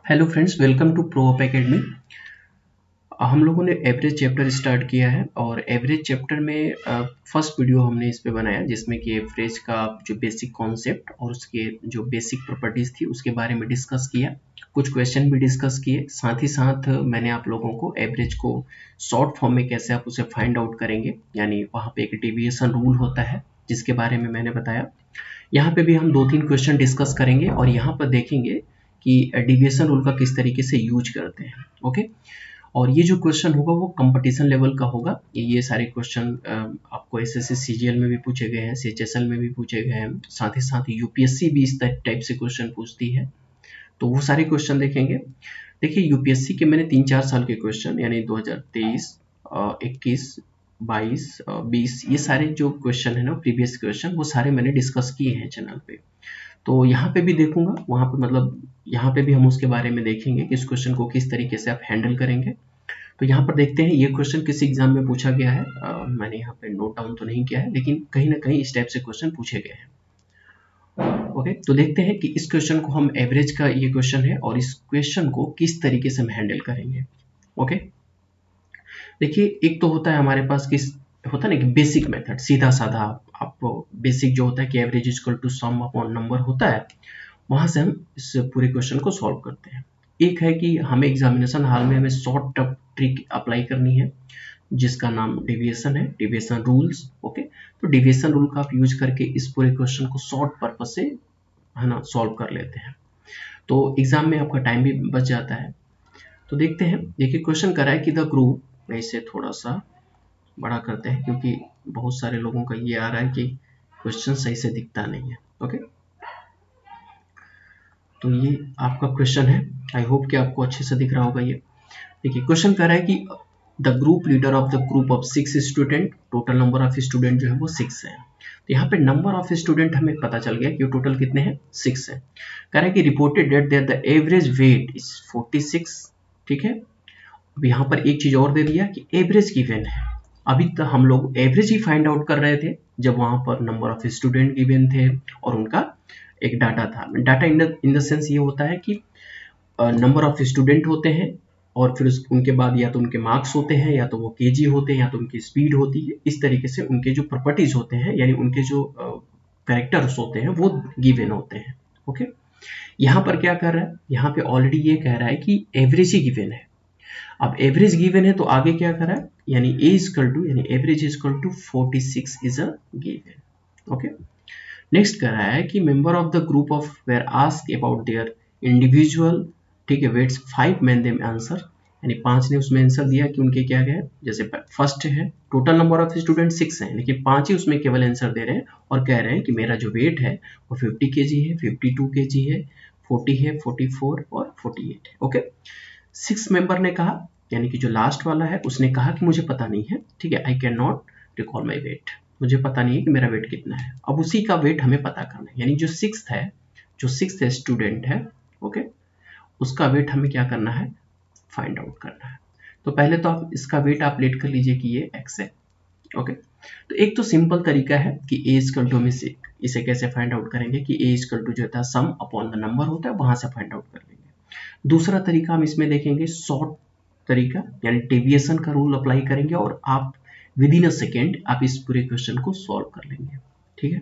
Hello friends, welcome to ProUp academy. हम लोगों ने एवरेज चैप्टर स्टार्ट किया है और एवरेज चैप्टर में फर्स्ट वीडियो हमने इस पे बनाया जिसमें कि एवरेज का जो बेसिक कॉन्सेप्ट और उसके जो बेसिक प्रॉपर्टीज थी उसके बारे में डिस्कस किया। कुछ क्वेश्चन भी डिस्कस किए, साथ ही साथ मैंने आप लोगों को एवरेज को शॉर्ट फॉर्म में कैसे आप उसे फाइंड आउट करेंगे, यानी वहाँ पे एक डेविएशन रूल होता है जिसके बारे में मैंने बताया। यहाँ पे भी हम 2-3 क्वेश्चन डिस्कस करेंगे और यहाँ पर देखेंगे कि डेविएशन रूल का किस तरीके से यूज करते हैं। ओके, और ये जो क्वेश्चन होगा वो कंपटीशन लेवल का होगा। ये सारे क्वेश्चन आपको एसएससी सीजीएल में भी पूछे गए हैं, सीएचएसएल में भी पूछे गए हैं, साथ ही साथ यूपीएससी भी इस टाइप से क्वेश्चन पूछती है, तो वो सारे क्वेश्चन देखेंगे। देखिए, यूपीएससी के मैंने 3-4 साल के क्वेश्चन यानी 2023, 21, 22, 20 ये सारे जो क्वेश्चन है ना, प्रीवियस क्वेश्चन, वो सारे मैंने डिस्कस किए हैं चैनल पे। तो यहाँ पे भी देखूंगा, वहाँ पे मतलब यहाँ पे भी हम उसके बारे में देखेंगे कि इस क्वेश्चन को किस तरीके से आप हैंडल करेंगे। तो यहाँ पर देखते हैं, ये क्वेश्चन किस एग्जाम में पूछा गया है। मैंने यहाँ पे नोट डाउन तो नहीं किया है, लेकिन कहीं ना कहीं इस टाइप से क्वेश्चन पूछे गए हैं। ओके, तो देखते हैं कि इस क्वेश्चन को हम एवरेज का ये क्वेश्चन है और इस क्वेश्चन को किस तरीके से हम हैंडल करेंगे। ओके, देखिए, एक तो होता है हमारे पास किस होता है ना कि बेसिक मेथड, सीधा साधा आपको बेसिक जो होता है कि average equal to sum upon number होता है, वहां से हम इस पूरे क्वेश्चन को सॉल्व करते हैं। एक है कि हमें एग्जामिनेशन हॉल में हमें शॉर्ट ट्रिक अप्लाई करनी है जिसका नाम डेविएशन है, डेविएशन रूल्स। ओके, तो डेविएशन रूल का आप यूज करके इस पूरे क्वेश्चन को शॉर्ट पर्पज से है ना सॉल्व कर लेते हैं, तो एग्जाम में आपका टाइम भी बच जाता है। तो देखते हैं, देखिए क्वेश्चन करा है कि द ग्रुप, मैं इसे थोड़ा सा बड़ा करते हैं क्योंकि बहुत सारे लोगों का ये आ रहा है कि क्वेश्चन सही से दिखता नहीं है। ओके, तो ये आपका क्वेश्चन है, आई होप कि आपको अच्छे से दिख रहा होगा। ये देखिए, क्वेश्चन कह रहा है कि the group leader of the group of 6 student, total number of student जो है वो 6 है। तो यहाँ पे नंबर ऑफ स्टूडेंट हमें पता चल गया कि टोटल कितने हैं, 6 है। कह रहा है कि reported that the average weight is 46। ठीक है, अब यहाँ पर एक चीज और दे दिया कि एवरेज गिवन है। अभी तक हम लोग एवरेज ही फाइंड आउट कर रहे थे जब वहां पर नंबर ऑफ स्टूडेंट गिवन थे और उनका एक डाटा था। डाटा इन द सेंस ये होता है कि नंबर ऑफ स्टूडेंट होते हैं और फिर उनके बाद या तो उनके मार्क्स होते हैं, या तो वो केजी होते हैं, या तो उनकी स्पीड होती है। इस तरीके से उनके जो प्रॉपर्टीज होते हैं यानी उनके जो कैरेक्टर्स होते हैं वो गिवन होते हैं। ओके, यहाँ पर क्या कर रहा है, यहाँ पे ऑलरेडी ये कह रहा है कि एवरेज ही गिवन है। अब एवरेज गिवन है तो आगे क्या कर रहा है, यानी a इक्वल टू यानी average equal to 46 is a given. Okay, next कर रहा है कि member of the group of were asked about their individual, ठीक है, वेट्स 5 मेन देम आंसर, यानी 5 ने उसमें आंसर दिया कि उनके क्या गए। जैसे फर्स्ट है, टोटल नंबर ऑफ स्टूडेंट 6 हैं लेकिन 5 ही उसमें केवल आंसर दे रहे हैं और कह रहे हैं कि मेरा जो वेट है वो 50 kg है, 52 kg है, 40 है, 44 और 48 है। ओके, 6 मेंबर ने कहा, यानी कि जो लास्ट वाला है उसने कहा कि मुझे पता नहीं है, ठीक है, I can not recall my weight, मुझे पता नहीं है कि मेरा वेट कितना है। अब उसी का वेट हमें पता करना है, यानी जो सिक्स्थ स्टूडेंट है, ओके, उसका वेट हमें क्या करना है, फाइंड आउट करना है। तो पहले तो आप इसका वेट आप लेट कर लीजिए कि ये x है। ओके, तो एक तो सिंपल तरीका है कि a इक्वल टू में से इसे कैसे फाइंड आउट करेंगे कि a इक्वल टू जो होता है सम अपॉन द नंबर होता है, वहां से फाइंड आउट कर लेंगे। दूसरा तरीका हम इसमें देखेंगे शॉर्ट तरीका, यानी डेविएशन का रूल अप्लाई करेंगे और आप विद इन अ सेकेंड आप इस पूरे क्वेश्चन को सॉल्व कर लेंगे। ठीक है,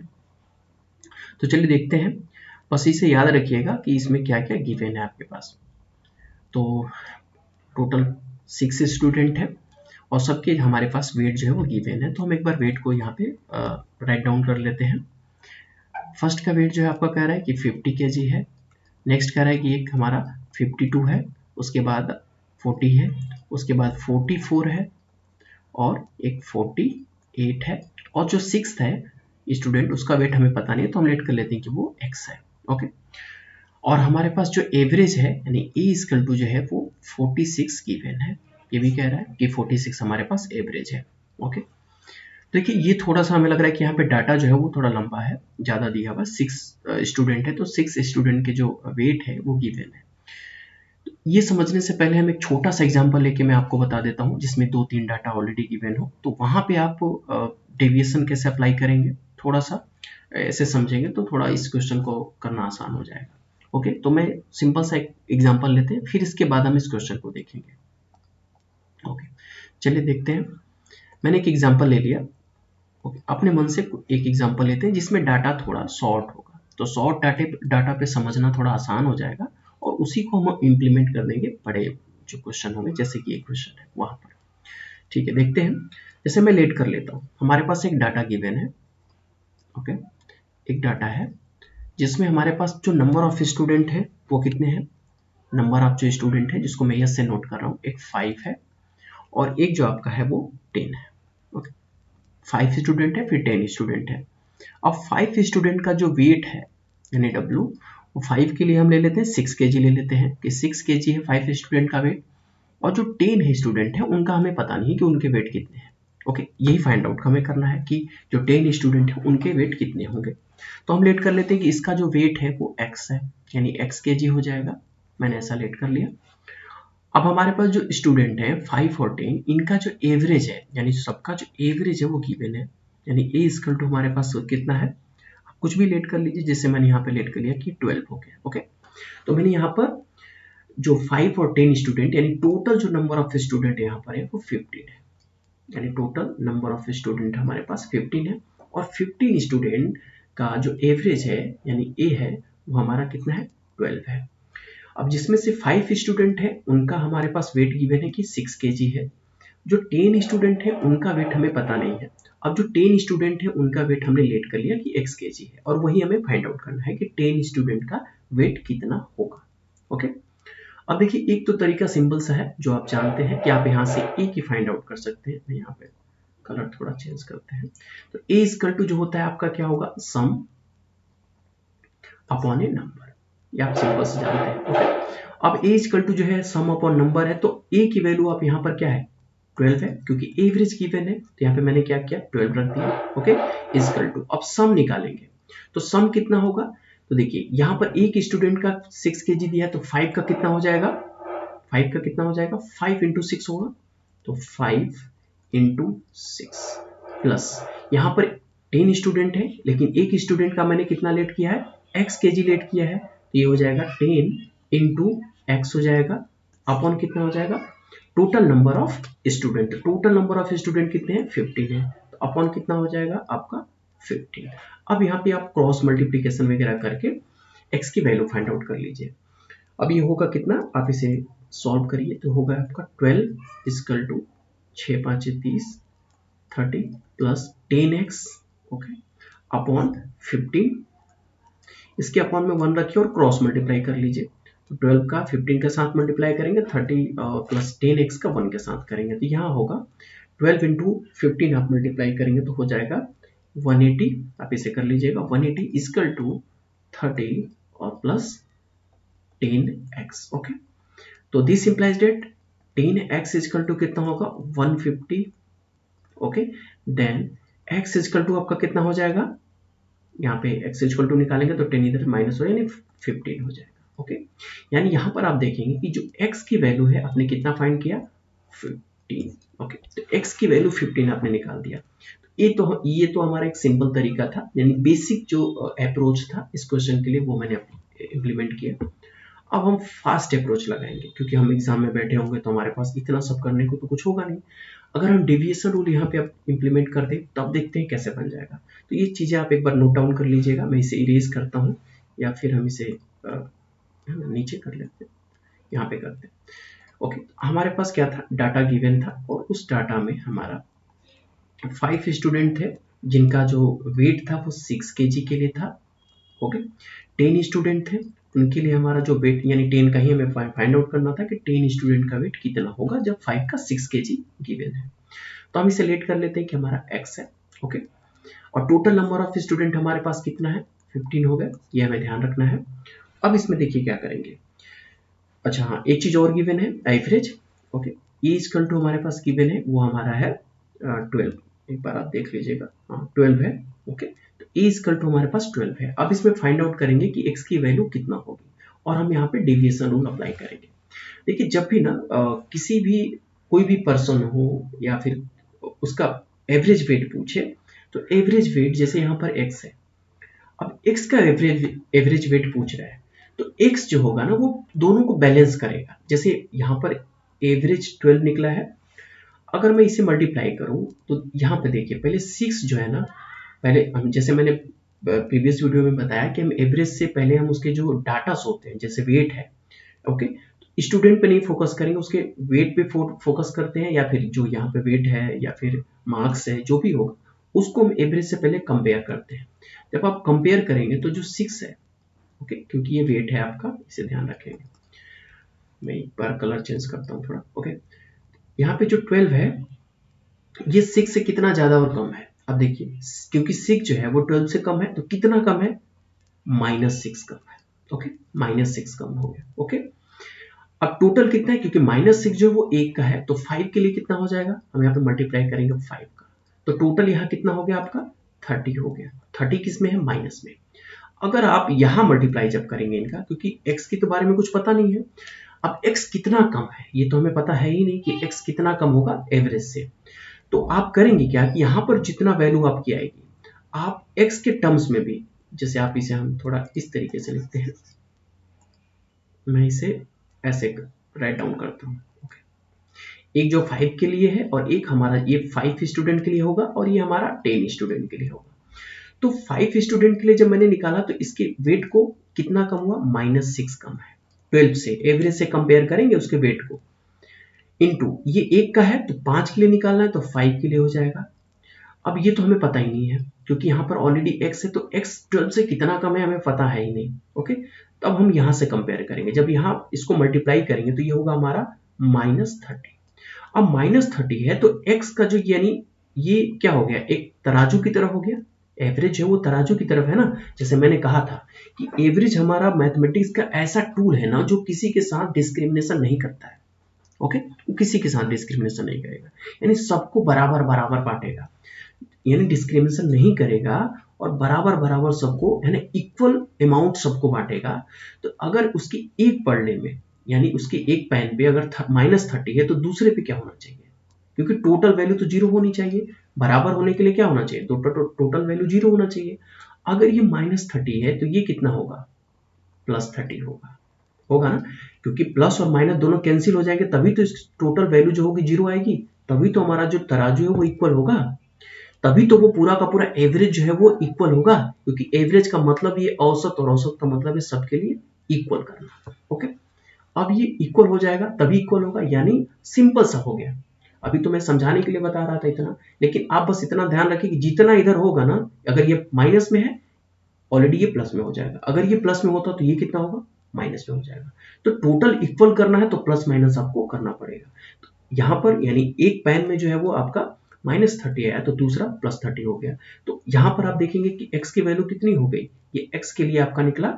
तो चलिए देखते हैं। बस इसे याद रखिएगा कि इसमें क्या क्या गिवन है आपके पास। तो टोटल 6 स्टूडेंट है और सबके हमारे पास वेट जो है वो गिवन है, तो हम एक बार वेट को यहाँ पे राइट डाउन कर लेते हैं। फर्स्ट का वेट जो है आपका कह रहा है कि 50 kg है। नेक्स्ट कह रहा है कि एक हमारा 52 है, उसके बाद 40 है, उसके बाद 44 है और एक 48 है, और जो 6th है स्टूडेंट उसका वेट हमें पता नहीं है तो हम लेट कर लेते हैं कि वो x है। ओके, और हमारे पास जो एवरेज है यानी a इक्वल टू जो है वो 46 गिवन है, ये भी कह रहा है कि 46 हमारे पास एवरेज है। ओके, देखिए ये थोड़ा सा हमें लग रहा है कि यहाँ पे डाटा जो है वो थोड़ा लंबा है, ज़्यादा दिया हुआ, 6 स्टूडेंट है तो 6 स्टूडेंट के जो वेट है वो गिवन है। तो ये समझने से पहले हम एक छोटा सा एग्जांपल लेके मैं आपको बता देता हूँ जिसमें 2-3 डाटा ऑलरेडी गिवन हो, तो वहाँ पे आप डेविएशन कैसे अप्लाई करेंगे थोड़ा सा ऐसे समझेंगे तो थोड़ा इस क्वेश्चन को करना आसान हो जाएगा। ओके, तो मैं सिंपल सा एक एग्जांपल लेते हैं, फिर इसके बाद हम इस क्वेश्चन को देखेंगे। ओके, चलिए देखते हैं। मैंने एक एग्जांपल ले लिया। ओके, अपने मन से एक एग्जांपल लेते हैं जिसमें डाटा थोड़ा शॉर्ट होगा, तो शॉर्ट डाटा पे समझना थोड़ा आसान हो जाएगा, और उसी को हम इम्प्लीमेंट कर देंगे बड़े जो क्वेश्चन होंगे, जैसे कि एक क्वेश्चन है वहां पर। ठीक है, देखते हैं। जैसे मैं लेट कर लेता हूँ, हमारे पास एक डाटा गिवन है। ओके, एक डाटा है जिसमें हमारे पास जो नंबर ऑफ स्टूडेंट है वो कितने हैं। नंबर ऑफ जो स्टूडेंट है, जिसको मैं यस से नोट कर रहा हूँ, एक 5 है और एक जो आपका है वो 10 है। ओके, 5 स्टूडेंट है, फिर 10 स्टूडेंट है। अब 5 स्टूडेंट का जो वेट है यानी W, वो 5 के लिए हम ले लेते हैं 6 kg ले लेते हैं कि 6 kg है 5 स्टूडेंट का वेट। और जो 10 है स्टूडेंट है उनका हमें पता नहीं कि उनके वेट कितने हैं। ओके, यही फाइंड आउट हमें करना है कि जो 10 स्टूडेंट है उनके वेट कितने होंगे। तो हम लेट कर लेते हैं कि इसका जो वेट है वो x है, यानी x kg हो जाएगा। मैंने ऐसा लेट कर लिया। अब हमारे पास जो स्टूडेंट है 5 और 10, इनका जो एवरेज है, यानी सबका जो एवरेज है वो गिवन है, यानी a इक्वल टू हमारे पास कितना है, कुछ भी लेट कर लीजिए, जैसे मैंने यहाँ पे लेट कर लिया कि 12 हो गया। ओके, तो मैंने यहाँ पर जो 5 और 10 स्टूडेंट, यानी टोटल जो नंबर ऑफ स्टूडेंट यहाँ पर है वो 15 है, यानी टोटल नंबर ऑफ स्टूडेंट हमारे पास 15 है। और 15 स्टूडेंट का जो एवरेज है यानी ए है वो हमारा कितना है, 12 है। अब जिसमें से 5 स्टूडेंट है उनका हमारे पास वेट गिवन है कि 6 kg है। जो 10 स्टूडेंट है उनका वेट हमें पता नहीं है। अब जो 10 स्टूडेंट है उनका वेट हमने लेट कर लिया कि x kg है, और वही हमें फाइंड आउट करना है कि 10 स्टूडेंट का वेट कितना होगा। ओके, अब देखिए एक तो तरीका सिंपल सा है जो आप जानते हैं कि आप यहाँ से a की फाइंड आउट कर सकते हैं। यहाँ पे कलर थोड़ा चेंज करते हैं, तो a इक्वल टू जो होता है आपका क्या होगा, सम अपॉन ए नंबर, ये आप सिंपल से जानते हैं। ओके, अब a इक्वल टू जो है सम अपॉन नंबर है, तो a की वैल्यू आप यहाँ पर क्या है, 12 है, क्योंकि एवरेज गिवन है, तो यहाँ पे मैंने क्या किया, 12 रख दिया। ओके, इक्वल टू, अब सम निकालेंगे, तो सम कितना होगा, तो देखिए यहाँ पर एक स्टूडेंट का 6 kg दिया, तो 5 का कितना हो जाएगा, 5 का कितना हो जाएगा, 5 इंटू 6 होगा, तो 5 इंटू 6 प्लस यहाँ पर 10 स्टूडेंट है, लेकिन एक स्टूडेंट का मैंने कितना लेट किया है, x kg लेट किया है, तो ये हो जाएगा 10 इंटू एक्स हो जाएगा, अपॉन कितना हो जाएगा, total number of student, total number of student कितने हैं, 15 है, तो अपॉन कितना हो जाएगा आपका 15। अब यहाँ पे आप क्रॉस मल्टीप्लीकेशन वगैरह करके x की वैल्यू फाइंड आउट कर लीजिए। अब ये होगा कितना, आप इसे सॉल्व करिए, तो होगा आपका 12 equal to 6 5 30 30 plus 10x, okay, upon 15, इसके अपॉन में 1 रखिए और क्रॉस मल्टीप्लाई कर लीजिए, तो 12 का 15 के साथ मल्टीप्लाई करेंगे, 30 प्लस 10x का 1 के साथ करेंगे, तो यहाँ होगा 12 इंटू 15 आप मल्टीप्लाई करेंगे तो हो जाएगा 180, आप इसे कर लीजिएगा 180 इक्वल टू 30 और प्लस 10x। ओके, तो this implies that 10x equal to कितना होगा, 150। Okay, then x equal to आपका कितना हो जाएगा, यहाँ पे x इक्वल टू निकालेंगे तो 10 इधर माइनस हो यानी 15 हो जाएगा। ओके, यानी यहाँ पर आप देखेंगे कि जो x की वैल्यू है आपने कितना फाइंड किया, 15। ओके, तो x की वैल्यू 15 आपने निकाल दिया। ये तो हमारा एक सिंपल तरीका था, यानी बेसिक जो अप्रोच था इस क्वेश्चन के लिए वो मैंने इम्प्लीमेंट किया। अब हम फास्ट अप्रोच लगाएंगे, क्योंकि हम एग्जाम में बैठे होंगे तो हमारे पास इतना सब करने को तो कुछ होगा नहीं। अगर हम डेविएशन रूल यहाँ पे आप इम्प्लीमेंट कर दें तब देखते हैं कैसे बन जाएगा। तो ये चीज़ें आप एक बार नोट डाउन कर लीजिएगा, मैं इसे इरेज करता हूँ या फिर हम इसे नीचे कर लेते हैं, यहाँ पे करते हैं। ओके, हमारे पास क्या था, डाटा गिवन था और उस डाटा में हमारा 5 स्टूडेंट थे जिनका जो वेट था वो 6 kg के लिए था। ओके, 10 स्टूडेंट थे, उनके लिए हमारा जो वेट यानी 10 का ही हमें फाइंड आउट करना था कि 10 स्टूडेंट का वेट कितना होगा जब 5 का 6 kg गिवन है। तो हम इसे लेट कर लेते हैं कि हमारा x है। ओके, और टोटल नंबर ऑफ स्टूडेंट हमारे पास कितना है, 15 हो गए, ये हमें ध्यान रखना है। अब इसमें देखिए क्या करेंगे, अच्छा हाँ एक चीज और गिवन है, एवरेज। ओके, ये इक्वल टू हमारे पास गिवन है वो हमारा है 12, एक बार आप देख लीजिएगा, हाँ 12 है। ओके, तो ए इक्वल टू हमारे पास 12 है। अब इसमें फाइंड आउट करेंगे कि x की वैल्यू कितना होगी और हम यहाँ पे डेविएशन रूल अप्लाई करेंगे। देखिए जब भी ना किसी भी कोई भी पर्सन हो या फिर उसका एवरेज वेट पूछे, तो एवरेज वेट जैसे यहाँ पर x है, अब x का एवरेज वेट पूछ रहा है, तो x जो होगा ना वो दोनों को बैलेंस करेगा। जैसे यहाँ पर एवरेज 12 निकला है, अगर मैं इसे मल्टीप्लाई करूं तो यहाँ पे देखिए पहले 6 जो है ना, पहले हम जैसे मैंने प्रीवियस वीडियो में बताया कि हम एवरेज से पहले हम उसके जो डाटा होते हैं जैसे वेट है, ओके, स्टूडेंट पे नहीं फोकस करेंगे, उसके वेट पे फोकस करते हैं, या फिर जो यहाँ पे वेट है या फिर मार्क्स है जो भी होगा उसको हम एवरेज से पहले कंपेयर करते हैं। जब आप कंपेयर करेंगे तो जो 6 है, ओके, क्योंकि ये वेट है आपका, इसे ध्यान रखेंगे। मैं एक बार कलर चेंज करता हूँ थोड़ा, ओके। यहाँ पे जो 12 है ये 6 से कितना ज्यादा और कम है, अब देखिए क्योंकि 6 जो है वो 12 से कम है, तो कितना कम है, -6 कम है, ओके, -6 कम हो गया, ओके। अब टोटल कितना है, क्योंकि -6 जो वो 1 का है, तो 5 के लिए कितना हो जाएगा, हम यहाँ पे मल्टीप्लाई करेंगे 5 का, तो टोटल यहाँ कितना हो गया आपका 30 हो गया। 30 किस में है, माइनस में। अगर आप यहाँ मल्टीप्लाई जब करेंगे इनका, क्योंकि x के तो बारे में कुछ पता नहीं है, अब x कितना कम है ये तो हमें पता है ही नहीं कि x कितना कम होगा एवरेज से, तो आप करेंगे क्या कि यहाँ पर जितना वैल्यू आपकी आएगी आप x के टर्म्स में भी, जैसे आप इसे हम थोड़ा इस तरीके से लिखते हैं, मैं इसे ऐसे राइट डाउन करता हूँ, ओके। एक जो 5 के लिए है और एक हमारा ये 5 स्टूडेंट के लिए होगा और ये हमारा 10 स्टूडेंट के लिए होगा। तो 5 स्टूडेंट के लिए जब मैंने निकाला तो इसके वेट को कितना कम हुआ, -6 कम है 12 से, एवरेज से कंपेयर करेंगे उसके वेट को, इनटू ये 1 का है तो 5 के लिए निकालना है तो 5 के लिए हो जाएगा। अब ये तो हमें पता ही नहीं है क्योंकि यहाँ पर ऑलरेडी x है, तो x 12 से कितना कम है हमें पता है ही नहीं, ओके। तब हम यहाँ से कंपेयर करेंगे, जब यहाँ इसको मल्टीप्लाई करेंगे तो ये होगा हमारा -30। अब -30 है तो x का जो, यानी ये क्या हो गया, एक तराजू की तरह हो गया, एवरेज है वो तराजू की तरफ है ना। जैसे मैंने कहा था कि एवरेज हमारा मैथमेटिक्स का ऐसा टूल है ना जो किसी के साथ डिस्क्रिमिनेशन नहीं करता है, ओके, वो किसी के साथ डिस्क्रिमिनेशन नहीं करेगा, यानी सबको बराबर बराबर बांटेगा, यानी डिस्क्रिमिनेशन नहीं करेगा और बराबर बराबर सबको, यानी इक्वल अमाउंट सबको बांटेगा। तो अगर उसकी एक पढ़ने में, यानी उसके एक पेन पे अगर -30 है तो दूसरे पे क्या होना चाहिए, क्योंकि टोटल वैल्यू तो 0 होनी चाहिए, बराबर होने के लिए क्या होना चाहिए, तो टोटल वैल्यू 0 होना चाहिए। अगर ये -30 है तो ये कितना होगा, +30 होगा ना, क्योंकि प्लस और माइनस दोनों कैंसिल हो जाएंगे तभी तो इस टोटल वैल्यू जो होगी 0 आएगी, तभी तो हमारा जो तराजू है वो इक्वल होगा, तभी तो वो पूरा का पूरा एवरेज जो है वो इक्वल होगा, क्योंकि एवरेज का मतलब ये औसत, और औसत का मतलब है सबके लिए इक्वल करना, ओके। अब ये इक्वल हो जाएगा तभी इक्वल होगा, यानी सिंपल सा हो गया। अभी तो मैं समझाने के लिए बता रहा था इतना, लेकिन आप बस इतना ध्यान रखिए कि जितना इधर होगा ना, अगर ये माइनस में है ऑलरेडी ये प्लस में हो जाएगा, अगर ये प्लस में होता तो ये कितना होगा, माइनस में हो जाएगा। तो टोटल इक्वल करना है तो प्लस माइनस आपको करना पड़ेगा। तो यहाँ पर यानी एक पैन में जो है वो आपका -30 आया तो दूसरा +30 हो गया। तो यहाँ पर आप देखेंगे कि x की वैल्यू कितनी हो गई, ये x के लिए आपका निकला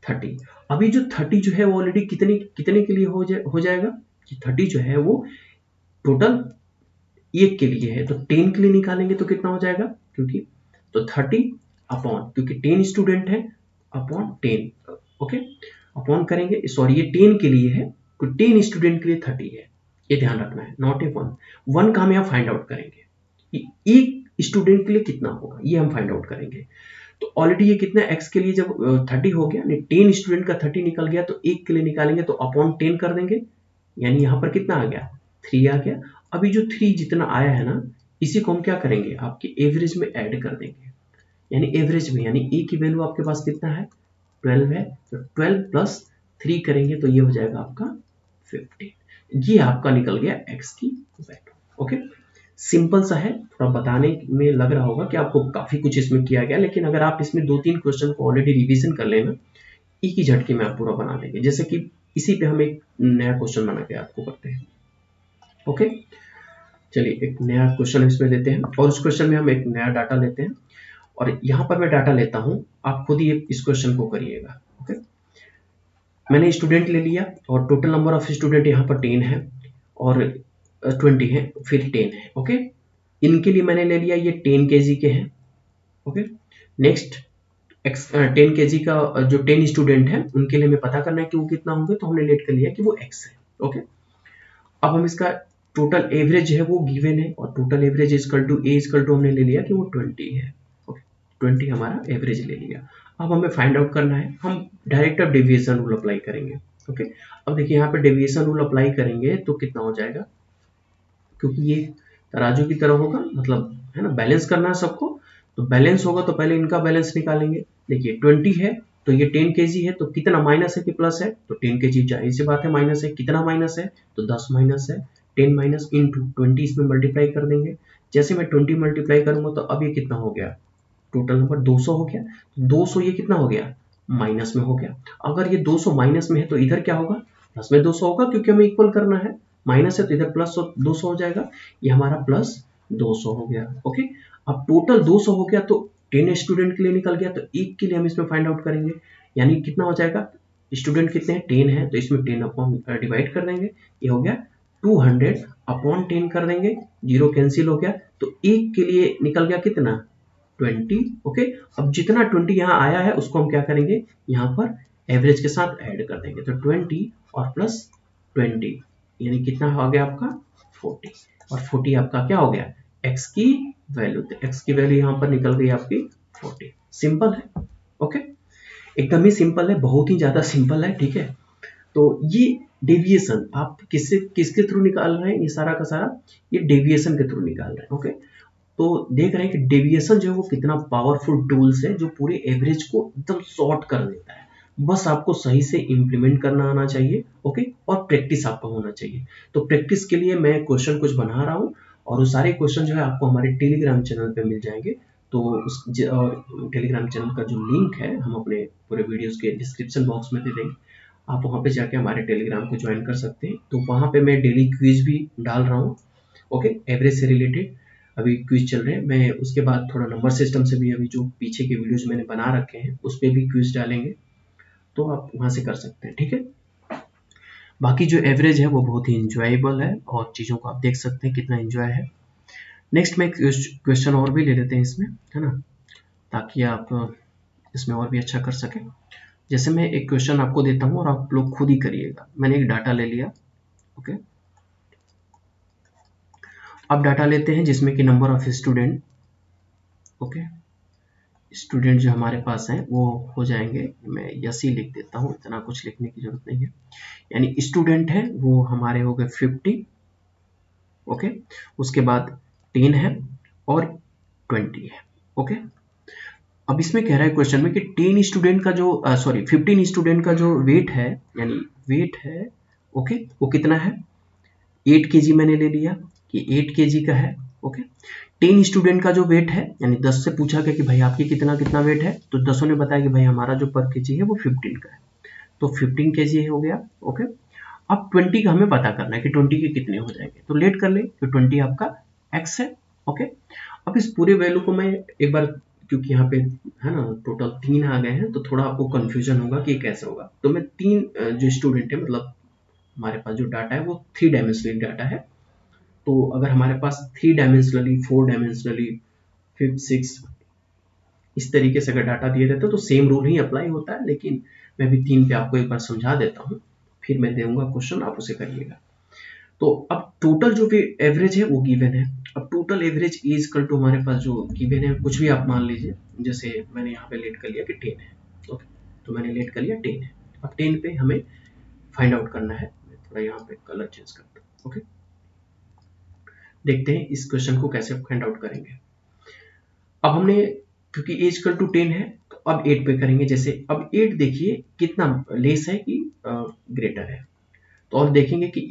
30। अभी जो 30 जो है वो ऑलरेडी कितने के लिए हो जाएगा, कि 30 जो है वो टोटल 1 के लिए है, तो 10 के लिए निकालेंगे तो कितना हो जाएगा, क्योंकि तो 30 अपॉन, क्योंकि 10 स्टूडेंट है, अपॉन 10, ओके, अपॉन करेंगे, सॉरी ये 10 के लिए है तो 10 स्टूडेंट के लिए 30 है, ये ध्यान रखना है, नॉट ए 1 का हम यहाँ फाइंड आउट करेंगे कि एक स्टूडेंट के लिए कितना होगा, ये हम फाइंड आउट करेंगे। तो ऑलरेडी ये कितना x के लिए जब 30 हो गया, 10 स्टूडेंट का 30 निकल गया, तो 1 के लिए निकालेंगे तो अपॉन 10 कर देंगे, यानी यहाँ पर कितना आ गया, 3 आ गया। अभी जो 3 जितना आया है ना, इसी को हम क्या करेंगे, आपके एवरेज में ऐड कर देंगे, यानी एवरेज में, यानी ए की वैल्यू आपके पास कितना है, 12 है, तो 12 प्लस 3 करेंगे तो ये हो जाएगा आपका 15। ये आपका निकल गया x की वैल्यू, ओके। सिंपल सा है, थोड़ा बताने में लग रहा होगा कि आपको काफी कुछ इसमें किया गया, लेकिन अगर आप इसमें 2-3 क्वेश्चन को ऑलरेडी रिवीजन कर लेना, एक ही झटके में आप पूरा बना लेंगे। जैसे कि इसी पे हम एक नया क्वेश्चन बना के आपको करते हैं, ओके। चलिए एक नया क्वेश्चन इसमें लेते हैं और उस क्वेश्चन में हम एक नया डाटा लेते हैं, और यहाँ पर मैं डाटा लेता हूँ, आप खुद ही इस क्वेश्चन को करिएगा, ओके। मैंने स्टूडेंट ले लिया और टोटल नंबर ऑफ स्टूडेंट यहाँ पर 10 है और 20 है, फिर 10 है, ओके। इनके लिए मैंने ले लिया, ये 10 kg के हैं, ओके। नेक्स्ट 10 kg का जो 10 स्टूडेंट है उनके लिए हमें पता करना है कि वो कितना होंगे, तो हमने लेट कर लिया कि वो x है, ओके। अब हम इसका टोटल एवरेज है वो गिवन है, और टोटल एवरेज इक्वल टू हमने ले लिया कि वो 20 है, ओके, 20 हमारा एवरेज ले लिया। अब हमें फाइंड आउट करना है, हम डायरेक्ट अब डेविएशन रूल अप्लाई करेंगे। ओके, अब देखिए यहाँ पे डेविएशन रूल अप्लाई करेंगे तो कितना हो जाएगा, क्योंकि ये तराजू की तरह होगा, मतलब है ना, बैलेंस करना है सबको, तो बैलेंस होगा तो पहले इनका बैलेंस निकालेंगे। देखिए 20 है तो ये 10 kg है, तो कितना माइनस है कि प्लस है, तो 10 kg, जाहिर सी बात है माइनस है, कितना माइनस है, तो 10 माइनस है, 10 माइनस इंटू 20 इसमें मल्टीप्लाई कर देंगे। जैसे मैं 20 मल्टीप्लाई करूंगा तो अब ये कितना हो गया, टोटल नंबर 200 हो गया। 200 ये कितना हो गया, माइनस में हो गया। अगर ये 200 माइनस में है तो इधर क्या होगा, प्लस में 200 होगा, क्योंकि हमें इक्वल करना है, माइनस है तो इधर प्लस 200 हो जाएगा, ये हमारा प्लस 200 हो गया। ओके, अब टोटल 200 हो गया तो 10 स्टूडेंट के लिए निकल गया, तो एक के लिए हम इसमें फाइंड आउट करेंगे, यानी कितना हो जाएगा, स्टूडेंट कितने हैं, 10 है, तो इसमें 10 अपॉन डिवाइड कर देंगे, ये हो गया 200 अपॉन 10 कर देंगे, जीरो कैंसिल हो गया, तो एक के लिए निकल गया कितना, 20। ओके, अब जितना 20 यहाँ आया है उसको हम क्या करेंगे, यहाँ पर एवरेज के साथ ऐड कर देंगे, तो 20 और प्लस 20 यानी कितना आ गया आपका 40, और 40 आपका क्या हो गया, x की वैल्यू, तो x की वैल्यू यहाँ पर निकल गई आपकी 40। सिंपल है। ओके, एकदम ही सिंपल है, बहुत ही ज्यादा सिंपल है। ठीक है, तो ये डेविएशन आप किसके थ्रू निकाल रहे हैं, ये सारा का सारा ये डेविएशन के थ्रू निकाल रहे हैं। ओके, तो देख रहे हैं कि डेविएशन जो है वो कितना पावरफुल टूल्स है, जो पूरे एवरेज को एकदम शॉर्ट कर देता है। बस आपको सही से इम्प्लीमेंट करना आना चाहिए। ओके, और प्रैक्टिस आपका होना चाहिए। तो प्रैक्टिस के लिए मैं क्वेश्चन कुछ बना रहा हूँ, और वो सारे क्वेश्चन जो है आपको हमारे टेलीग्राम चैनल पे मिल जाएंगे। तो उस टेलीग्राम चैनल का जो लिंक है हम अपने पूरे वीडियोस के डिस्क्रिप्शन बॉक्स में दे देंगे, आप वहाँ पे जाके हमारे टेलीग्राम को ज्वाइन कर सकते हैं। तो वहाँ पे मैं डेली क्विज भी डाल रहा हूँ। ओके, एवरेज से रिलेटेड अभी क्विज चल रहे हैं, मैं उसके बाद थोड़ा नंबर सिस्टम से भी अभी जो पीछे के वीडियोज मैंने बना रखे हैं उस पर भी क्विज डालेंगे, तो आप वहाँ से कर सकते हैं। ठीक है, बाकी जो एवरेज है वो बहुत ही इंजॉयबल है, और चीज़ों को आप देख सकते हैं कितना इंजॉय है। नेक्स्ट में क्वेश्चन और भी ले लेते हैं इसमें, है ना, ताकि आप इसमें और भी अच्छा कर सकें। जैसे मैं एक क्वेश्चन आपको देता हूँ और आप लोग खुद ही करिएगा। मैंने एक डाटा ले लिया। ओके, अब डाटा लेते हैं जिसमें कि number of student, okay, student जो हमारे पास हैं वो हो जाएंगे, मैं यस ही लिख देता हूँ, इतना कुछ लिखने की जरूरत नहीं है। यानी स्टूडेंट है वो हमारे हो गए 50। ओके, उसके बाद 10 है और 20 है। ओके, अब इसमें कह रहा है क्वेश्चन में कि 10 स्टूडेंट का जो 15 स्टूडेंट का जो वेट है, यानी वेट है, ओके, वो कितना है, 8 kg मैंने ले लिया कि 8 kg का है। ओके, 10 स्टूडेंट का जो वेट है, यानी 10 से पूछा गया कि भाई आपकी कितना कितना वेट है, तो 10 ने बताया कि भाई हमारा जो पर केजी है वो 15 का है, तो 15 kg हो गया। ओके, अब 20 का हमें पता करना है कि 20 के कितने हो जाएंगे, तो लेट कर ले, तो 20 आपका x है। ओके, अब इस पूरे वैल्यू को मैं एक बार, क्योंकि यहाँ पे है ना टोटल 3 आ गए हैं, तो थोड़ा आपको कंफ्यूजन होगा कि कैसे होगा, तो मैं 3 जो स्टूडेंट है, मतलब हमारे पास जो डाटा है वो 3 डायमेंशनल डाटा है। तो अगर हमारे पास 3 डायमेंशनली, 4 डायमेंशनली, 5, 6 इस तरीके से अगर डाटा दिए रहते तो सेम रूल ही अप्लाई होता है, लेकिन मैं भी 3 पे आपको एक बार समझा देता हूँ, फिर मैं दूंगा क्वेश्चन, आप उसे करिएगा। तो अब टोटल जो भी एवरेज है वो गिवन है। अब total average is equal to हमारे पास जो गिवन है, कुछ भी आप मान लीजिए, जैसे मैंने यहाँ पे लेट कर लिया कि 10 है। ओके, तो मैंने लेट कर लिया 10 है। अब 10 पे हमें फाइंड आउट करना है। मैं थोड़ा यहाँ पे कलर चेंज करता हूँ। ओके, देखते हैं इस क्वेश्चन को कैसे फाइंड आउट करेंगे। अब हमने, क्योंकि एज इक्वल टू 10 है, तो अब 8 पे करेंगे। जैसे अब 8 देखिए कितना लेस है कि ग्रेटर है, तो और देखेंगे कि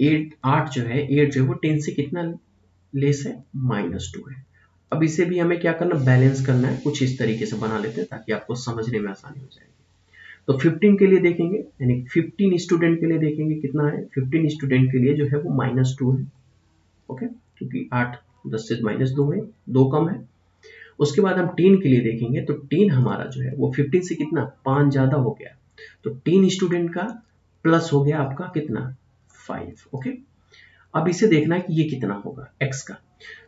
8 जो है, 8 जो है वो 10 से कितना लेस है, -2 है। अब इसे भी हमें क्या करना, बैलेंस करना है, कुछ इस तरीके से बना लेते हैं ताकि आपको समझने में आसानी हो जाएगी। तो 15 के लिए देखेंगे, यानी 15 स्टूडेंट के लिए देखेंगे कितना है, 15 स्टूडेंट के लिए जो है वो -2 है। ओके, क्योंकि 8 10 से -2 है, 2 कम है। उसके बाद हम 10 के लिए देखेंगे, तो 10 हमारा जो है वो 15 से कितना 5 ज्यादा हो गया, तो 10 स्टूडेंट का प्लस हो गया आपका कितना 5। ओके, अब इसे देखना है कि ये कितना होगा x का।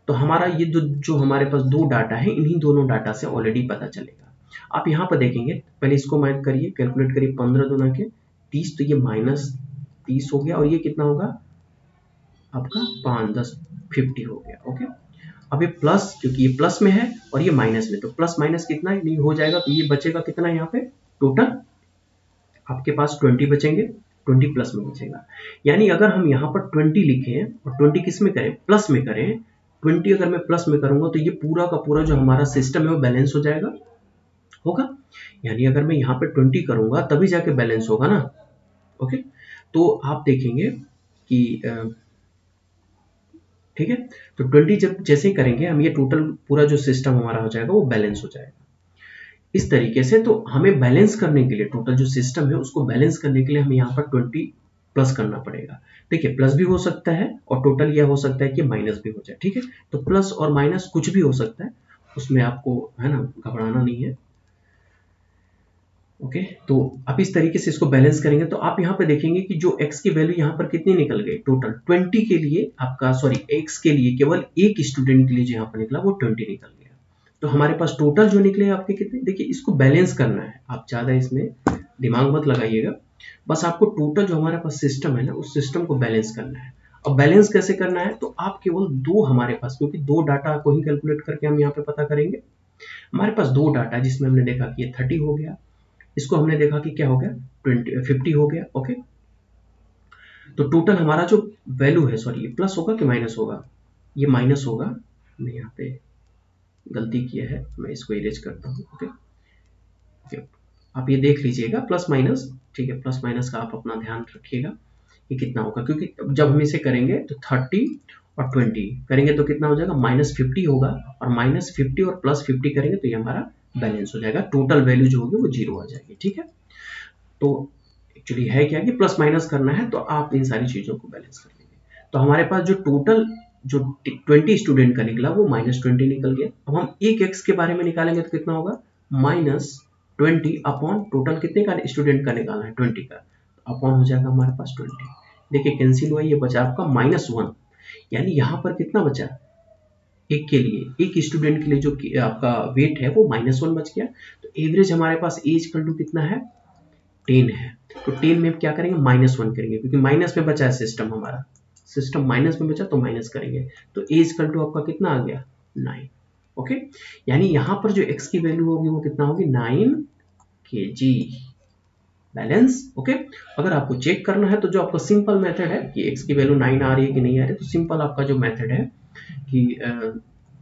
तो हमारा ये जो हमारे पास दो डाटा है, इन्हीं दोनों डाटा से ऑलरेडी पता चलेगा। आप यहाँ पर देखेंगे, पहले इसको माइनस करिए, कैलकुलेट करिए, 15 दूना के 30, तो ये -30 हो गया, और ये कितना होगा आपका 5 10 50 हो गया। ओके, अब ये प्लस, क्योंकि ये प्लस में है और ये माइनस में, तो प्लस माइनस कितना नहीं हो जाएगा, तो ये बचेगा कितना यहाँ पे टोटल आपके पास 20 बचेंगे, 20 प्लस में बचेगा। यानी अगर हम यहाँ पर 20 लिखें और 20 किस में करें, प्लस में करें, 20 अगर मैं प्लस में करूंगा तो ये पूरा का पूरा जो हमारा सिस्टम है वो बैलेंस हो जाएगा, होगा। यानी अगर मैं यहाँ पे 20 करूंगा तभी जाके बैलेंस होगा ना। ओके, तो आप देखेंगे कि ठीक है, तो 20 जब जैसे ही करेंगे हम, ये टोटल पूरा जो सिस्टम हमारा हो जाएगा वो बैलेंस हो जाएगा इस तरीके से। तो हमें बैलेंस करने के लिए, टोटल जो सिस्टम है उसको बैलेंस करने के लिए हमें यहाँ पर 20 प्लस करना पड़ेगा। ठीक है, प्लस भी हो सकता है और टोटल यह हो सकता है कि माइनस भी हो जाए। ठीक है, तो प्लस और माइनस कुछ भी हो सकता है, उसमें आपको है ना घबराना नहीं है। ओके, तो आप इस तरीके से इसको बैलेंस करेंगे तो आप यहाँ पे देखेंगे कि जो x की वैल्यू यहाँ पर कितनी निकल गई, टोटल 20 के लिए आपका, सॉरी x के लिए केवल एक स्टूडेंट के लिए जो यहाँ पर निकला वो 20 निकल गया। तो हमारे पास टोटल जो निकले आपके कितने, देखिए इसको बैलेंस करना है, आप ज्यादा इसमें दिमाग मत लगाइएगा, बस आपको टोटल जो हमारे पास सिस्टम है ना उस सिस्टम को बैलेंस करना है। अब बैलेंस कैसे करना है, तो आप केवल दो हमारे पास, क्योंकि दो डाटा को ही कैलकुलेट करके हम यहाँ पे पता करेंगे। हमारे पास दो डाटा है जिसमें हमने देखा कि ये 30 हो गया, इसको हमने देखा कि क्या हो गया 50 हो गया। ओके, तो टोटल हमारा जो वैल्यू है, सॉरी ये प्लस होगा कि माइनस होगा, ये माइनस होगा, मैं यहाँ पे गलती किया है, मैं इसको इरेज करता हूँ। ओके ओके, आप ये देख लीजिएगा प्लस माइनस, ठीक है, प्लस माइनस का आप अपना ध्यान रखिएगा ये कितना होगा, क्योंकि जब हम इसे करेंगे तो 30 और 20 करेंगे तो कितना हो जाएगा, -50 होगा, और -50 और +50 करेंगे तो ये हमारा बैलेंस हो जाएगा, टोटल वैल्यू जो होगी वो 0 आ जाएगी। ठीक है, तो एक्चुअली है क्या कि प्लस माइनस करना है, तो आप इन सारी चीजों को बैलेंस कर लेंगे। तो हमारे पास जो टोटल जो 20 स्टूडेंट का निकला वो -20 निकल गया। अब हम एक x के बारे में निकालेंगे तो कितना होगा, -20 अपॉन टोटल कितने का स्टूडेंट का निकालना है 20 का, अपॉन हो जाएगा हमारे पास 20। देखिए कैंसिल हुआ, ये बचा आपका -1, यानी यहाँ पर कितना बचा, एक के लिए, एक स्टूडेंट के लिए जो आपका वेट है वो -1 बच गया। तो एवरेज हमारे पास ए इक्वल टू कितना है, 10 है। तो 10 में क्या करेंगे, -1 करेंगे, क्योंकि माइनस में बचा है सिस्टम, हमारा सिस्टम माइनस में बचा तो माइनस करेंगे। तो ए इक्वल टू आपका कितना आ गया, 9। ओके, यानी यहाँ पर जो x की वैल्यू होगी वो कितना होगी, 9 kg बैलेंस। ओके, अगर आपको चेक करना है तो जो आपका सिंपल मेथड है कि x की वैल्यू 9 आ रही है कि नहीं आ रही है, तो सिंपल आपका जो मेथड है कि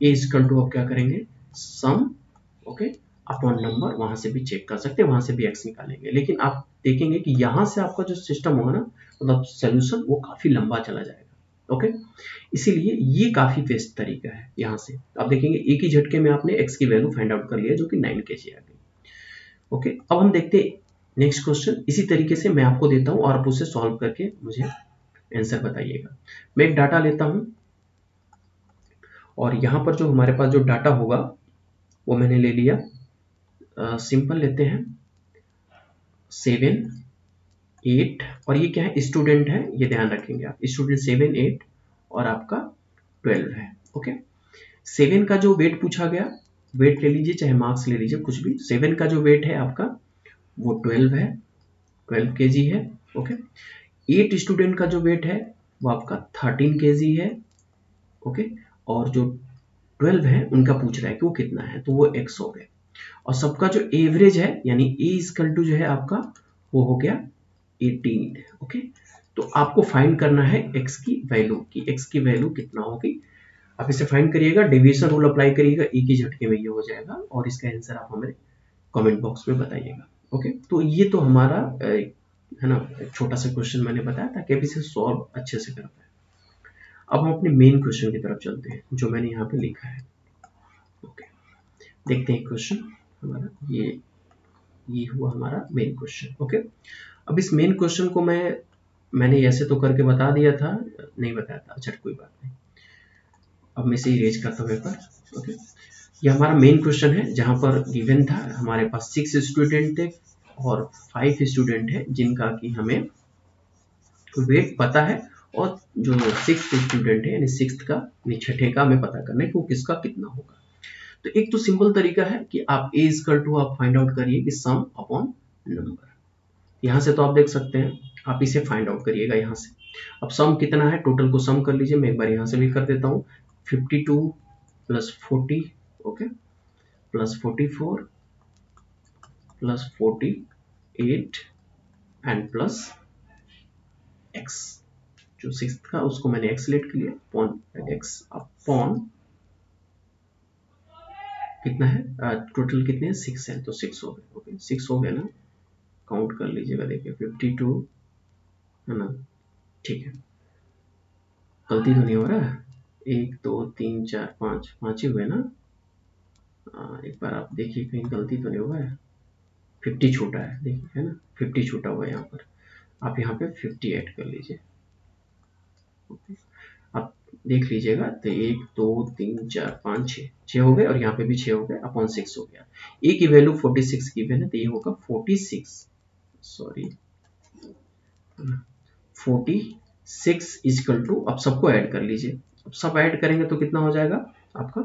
ए इक्वल टू आप क्या करेंगे, सम ओके अपॉन नंबर, वहां से भी चेक कर सकते हैं, वहां से भी x निकालेंगे। लेकिन आप देखेंगे कि यहाँ से आपका जो सिस्टम होगा ना, मतलब सोल्यूशन वो काफी लंबा चला जाएगा। ओके, इसीलिए ये काफी बेस्ट तरीका है। यहाँ से आप देखेंगे एक ही झटके में आपने x की वैल्यू फाइंड आउट कर लिया जो कि 9 kg आ गई। ओके, अब हम देखते हैं नेक्स्ट क्वेश्चन। इसी तरीके से मैं आपको देता हूँ और आप उसे सॉल्व करके मुझे आंसर बताइएगा। मैं एक डाटा लेता हूँ और यहाँ पर जो हमारे पास जो डाटा होगा वो मैंने ले लिया, सिंपल लेते हैं 7, 8, और ये क्या है, स्टूडेंट है, ये ध्यान रखेंगे आप, स्टूडेंट 7, 8 और आपका 12 है। ओके, 7 का जो वेट पूछा गया, वेट ले लीजिए चाहे मार्क्स ले लीजिए कुछ भी, 7 का जो वेट है आपका वो 12 है, 12 kg है। ओके, 8 स्टूडेंट का जो वेट है वो आपका 13 kg है। ओके, और जो 12 है उनका पूछ रहा है कि वो कितना है, तो वो x हो गया, और सबका जो एवरेज है यानी a इक्वल टू जो है आपका वो हो गया 18। ओके, तो आपको फाइंड करना है x की वैल्यू, कि x की वैल्यू कितना होगी। आप इसे फाइंड करिएगा, डिवीजन रूल अप्लाई करिएगा, एक ही झटके में ये हो जाएगा, और इसका आंसर आप हमें कमेंट बॉक्स में बताइएगा। ओके, तो ये तो हमारा है ना एक छोटा सा क्वेश्चन मैंने बताया ताकि आप इसे सॉल्व अच्छे से कर पाए। अब हम अपने मेन क्वेश्चन की तरफ चलते हैं जो मैंने यहाँ पे लिखा है। ओके, देखते हैं क्वेश्चन हमारा, ये हुआ हमारा मेन क्वेश्चन। ओके, अब इस मेन क्वेश्चन को मैंने ऐसे तो करके बता दिया था, नहीं बताया था, अच्छा कोई बात नहीं, अब मैं इसे इरेज करता हूँ पेपर। ओके, ये हमारा मेन क्वेश्चन है जहां पर गिवन था हमारे पास 6 स्टूडेंट थे और 5 स्टूडेंट है जिनका कि हमें वेट पता है, और जो 6th स्टूडेंट है यानी 6th का यानी छठे का हमें पता करना है कि वो किसका कितना होगा। तो एक तो सिंपल तरीका है कि आप a इक्वल टू आप फाइंड आउट करिए कि सम अपॉन नंबर, यहाँ से तो आप देख सकते हैं, आप इसे फाइंड आउट करिएगा यहाँ से। अब सम कितना है, टोटल को सम कर लीजिए, मैं एक बार यहाँ से भी कर देता हूँ, 52 plus 40, okay, plus 44 plus 48 and plus x, जो सिक्स था उसको मैंने x लेट किया अपॉन x अपॉन कितना है, टोटल कितने हैं 6 है, तो 6 हो गए, ओके 6 हो गया ना, काउंट कर लीजिएगा, देखिए 52 है ना, ठीक है, गलती तो नहीं हो रहा है, 1 2 3 4 5 5 ही हुए ना, एक बार आप देखिए कहीं गलती तो नहीं हुआ है, 50 छूटा है, देखिए है ना 50 छूटा हुआ है यहाँ पर, आप यहाँ पे 50 ऐड कर लीजिए, ओके, आप देख लीजिएगा, तो 1 2 3 4 5 6 हो गए, और यहाँ पे भी 6 हो गए, अपॉन 6 हो गया, ए की वैल्यू 46 गिवन है, तो ये होगा 46, सॉरी 46 इजकल टू, अब सबको ऐड कर लीजिए, अब सब ऐड करेंगे तो कितना हो जाएगा आपका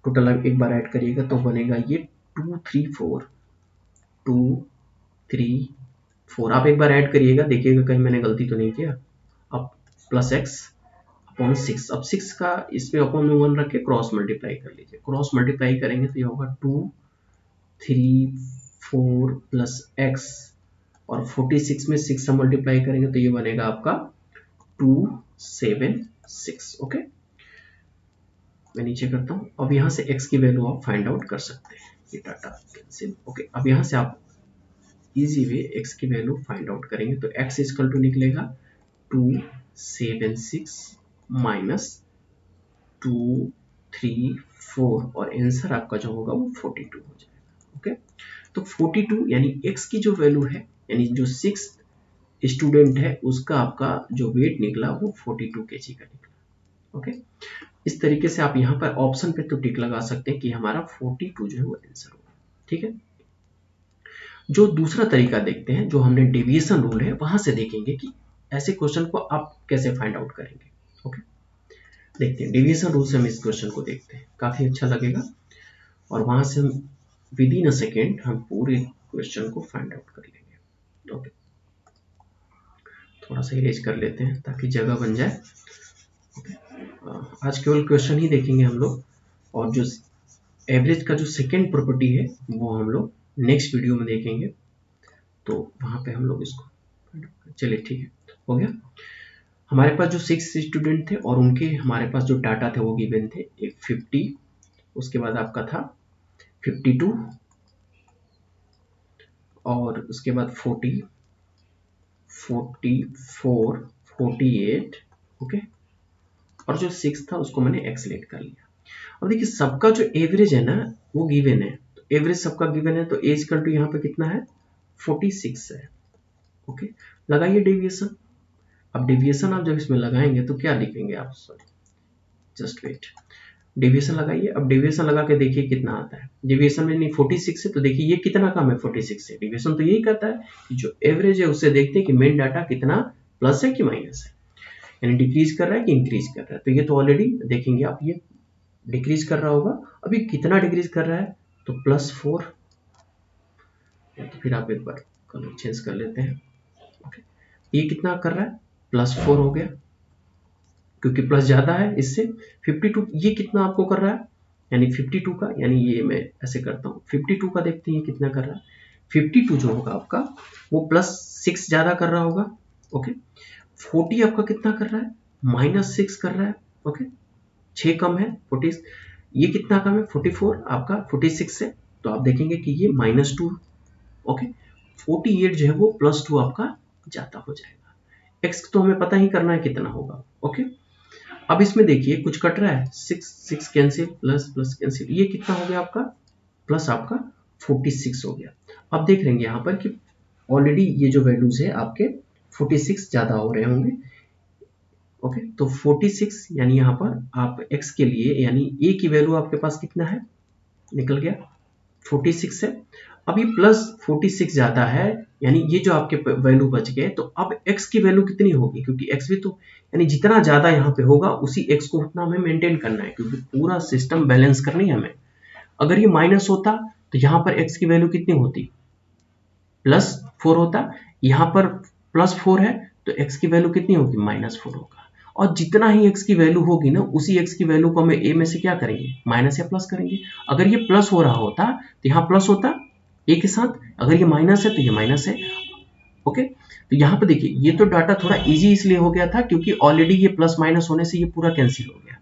टोटल, अब एक बार ऐड करिएगा तो बनेगा ये 2 3 4 2 3 4, आप एक बार ऐड करिएगा, देखिएगा कहीं मैंने गलती तो नहीं किया, अब प्लस एक्स अपॉन 6, अब 6 का इसमें अपॉन में 1 रख के क्रॉस मल्टीप्लाई कर लीजिए, क्रॉस मल्टीप्लाई करेंगे तो ये होगा 2 3 4 प्लस एक्स, और 46 में 6 से मल्टीप्लाई करेंगे तो ये बनेगा आपका 276, ओके, मैं नीचे करता हूँ, अब यहाँ से x की वैल्यू आप फाइंड आउट कर सकते हैं, ये डाटा कैंसिल, ओके, अब यहाँ से आप इजी वे x की वैल्यू फाइंड आउट करेंगे तो x इक्वल टू निकलेगा 276 माइनस 234, और आंसर आपका जो होगा वो 42 हो जाएगा, ओके, तो 42 यानी x की जो वैल्यू है, यानी जो 6 स्टूडेंट है उसका आपका जो वेट निकला वो 42 kg का निकला, ओके, इस तरीके से आप यहाँ पर ऑप्शन पे तो टिक लगा सकते हैं कि हमारा 42 जो है वो आंसर होगा, ठीक है। जो दूसरा तरीका देखते हैं, जो हमने डेविएशन रूल है वहां से देखेंगे कि ऐसे क्वेश्चन को आप कैसे फाइंड आउट करेंगे, ओके, देखते हैं डेविएशन रूल से हम इस क्वेश्चन को देखते हैं, काफी अच्छा लगेगा, और वहां से हम विद इन अ सेकेंड हम पूरे क्वेश्चन को फाइंड आउट कर लेंगे, ओके, थोड़ा सा इरेज कर लेते हैं ताकि जगह बन जाए, आज केवल क्वेश्चन ही देखेंगे हम लोग, और जो एवरेज का जो सेकेंड प्रॉपर्टी है वो हम लोग नेक्स्ट वीडियो में देखेंगे, तो वहां पे हम लोग इसको, चलिए ठीक है, हो गया, हमारे पास जो 6 स्टूडेंट थे और उनके हमारे पास जो डाटा थे वो गिवन थे, एक 50, उसके बाद आपका था 52, और उसके बाद 40 44 48, ओके, और जो 6 था उसको मैंने एक्सलेट कर लिया, अब देखिए सबका जो एवरेज है ना वो गिवन है, तो एवरेज सबका गिवन है, तो एज इक्वल टू यहाँ पे कितना है 46 है, ओके, लगाइए डेविएशन, अब डेविएशन आप जब इसमें लगाएंगे तो क्या लिखेंगे आप, सॉरी जस्ट वेट, डेविएशन लगाइए, अब डेविएशन लगा के देखिए कितना आता है, डेविएशन में नहीं 46 है, तो देखिए ये कितना कम है 46 से, डेविएशन तो यही कहता है कि जो एवरेज है उससे देखते हैं कि मेन डाटा कितना प्लस है कि माइनस है, यानी डिक्रीज कर रहा है कि इंक्रीज कर रहा है, तो ये तो ऑलरेडी देखेंगे आप, ये डिक्रीज कर रहा होगा, अभी कितना डिक्रीज कर रहा है, तो +4, तो फिर आप एक बार कलर चेंज कर लेते हैं, ओके, ये कितना कर रहा है +4 हो गया, क्योंकि प्लस ज्यादा है इससे, 52 ये कितना आपको कर रहा है, यानी 52 का, यानी ये मैं ऐसे करता हूँ 52 का, देखते हैं ये कितना कर रहा है, 52 जो होगा आपका वो +6 ज्यादा कर रहा होगा, ओके, 40 आपका कितना कर रहा है -6 कर रहा है, ओके, 6 कम है 40, ये कितना कम है 44 आपका 46 से, तो आप देखेंगे कि ये -2, ओके, 48 जो है वो +2 आपका ज्यादा हो जाएगा, x तो हमें पता ही करना है कितना होगा, ओके, अब इसमें देखिए कुछ कट रहा है, 6 कैंसिल, प्लस प्लस कैंसिल, ये कितना हो गया आपका प्लस आपका 46 हो गया, अब देख लेंगे यहाँ पर कि ऑलरेडी ये जो वैल्यूज है आपके 46 ज्यादा हो रहे होंगे, ओके, तो 46 यानी यहाँ पर आप x के लिए, यानी a की वैल्यू आपके पास कितना है, निकल गया 46 है, अब ये +46 ज्यादा है, यानी ये जो आपके वैल्यू बच गए, तो अब x की वैल्यू कितनी होगी, क्योंकि x भी तो, यानी जितना ज्यादा यहाँ पे होगा उसी x को उतना हमें मेंटेन करना है, क्योंकि पूरा सिस्टम बैलेंस करनी है हमें, अगर ये माइनस होता तो यहाँ पर x की वैल्यू कितनी होती +4 होता, यहाँ पर +4 है तो x की वैल्यू कितनी होगी -4 होगा, और जितना ही x की वैल्यू होगी ना, उसी x की वैल्यू को हमें a में से क्या करेंगे, माइनस या प्लस करेंगे। अगर ये प्लस हो रहा होता तो यहाँ प्लस होता a के साथ, अगर ये माइनस है तो ये माइनस है। ओके, तो यहाँ पे देखिए ये तो डाटा थोड़ा इजी इसलिए हो गया था क्योंकि ऑलरेडी ये प्लस माइनस होने से ये पूरा कैंसिल हो गया।